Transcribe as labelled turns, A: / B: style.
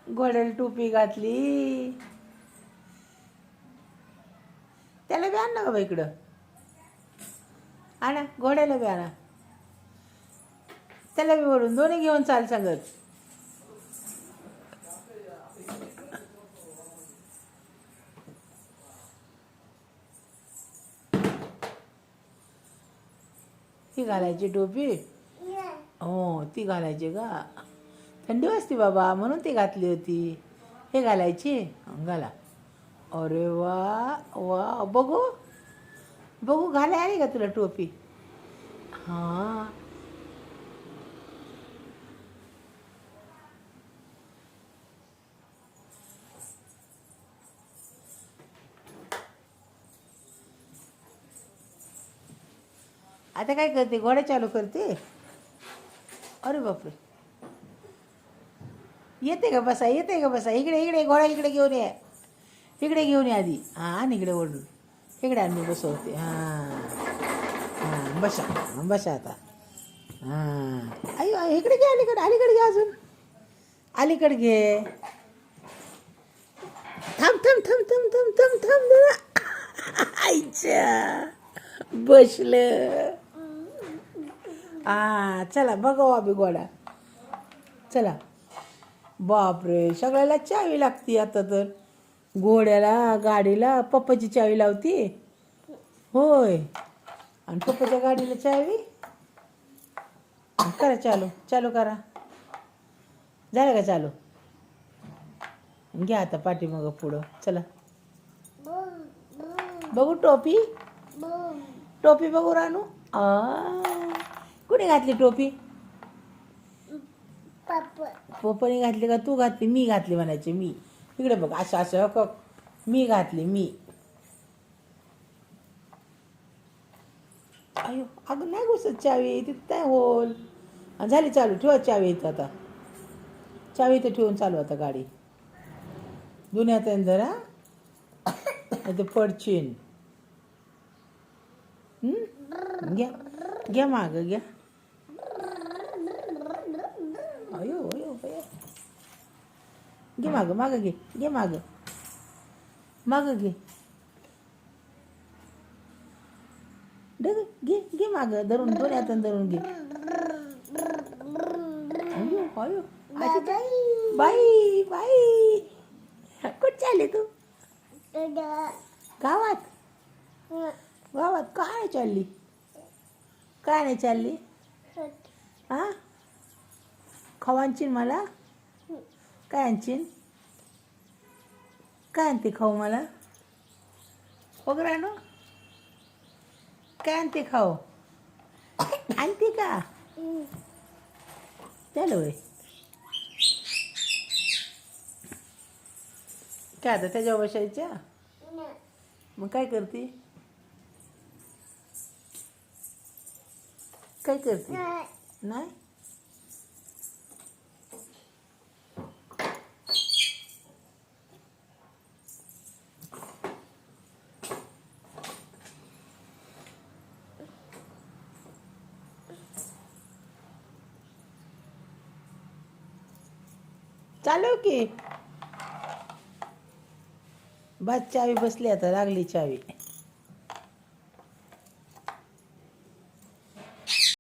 A: घोड्याला टोपी घातली. त्याला बी आण ना बाबा इकडं. आणा घोड्याला बी आणा. त्याला बी वरून दोन्ही घेऊन चाल सांगत. ही घालायची टोपी. हो ती घालायची का. थंडी वाजते बाबा म्हणून ती घातली होती. हे घालायची. घाला. अरे वा वा. बघू बघू घालाय आली का तुला टोपी. हां आता काय करते. घोडा चालू करते. अरे बापरे. येते का बसा. येते का बसा. इकडे इकडे घोडा इकडे घेऊन ये. इकडे घेऊन ये आधी. हां आण इकडे ओढून. इकडे आण मी बसवते. हां हां बसा. बसा आता. हां अयो इकडे घे. अलीकडे अलीकडे घे अजून. अलीकडे घे. थांब थांब थांब थांब थांब थांब थांब जरा. आईच्या बसलं. हां चला बघा अभि घोडा. चला. बापरे सगळ्याला चावी लागती आता तर. घोड्याला गाडीला पप्पाची चावी लावती. होय आणि पप्पाच्या गाडीला चावी. करा चालू. चालू करा. झालं का चालू. घ्या आता पाठीमागं पुढं. चला बघू टोपी. टोपी बघू रानू. कुणी घातली टोपी. पप्पाने घातली का तू घातली. मी घातली म्हणायची. मी इकडे बघ. असं असं मी घातली. मी. अयो अगं नाही घुसत चावी तिथं काय होल. झाली चालू. ठेवा चावी इथं आता. चावी इथं ठेवून चालू आता गाडी. दुनियात धरा नाही तर पडचीन. घ्या घ्या मागं घ्या. अयो अयो अयो. घे मागं. मागं घे. घे मागं. मागं घे. घे घे मागं धरून. दोन्ही हातानं धरून घे. अयो अयो. बाई बाई. कुठं चालली तू. गावात. गावात काय नाही चालली. काय नाही चालली. हां खाऊ आणशील मला. काय आणशील. काय आणते खाऊ मला. वगैरे आणू. काय आणते खाऊ. आणते का. चलो होय. काय आता त्याच्यावर बसायच्या. मग काय करते. काय करते. नाही चालू की. बस चावी बसली आता. लागली चावी.